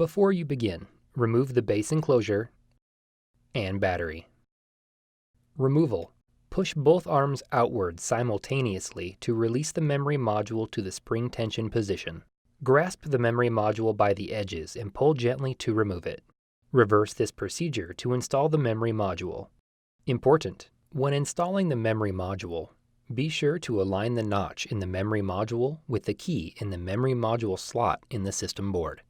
Before you begin, remove the base enclosure and battery. Removal. Push both arms outward simultaneously to release the memory module to the spring tension position. Grasp the memory module by the edges and pull gently to remove it. Reverse this procedure to install the memory module. Important: when installing the memory module, be sure to align the notch in the memory module with the key in the memory module slot in the system board.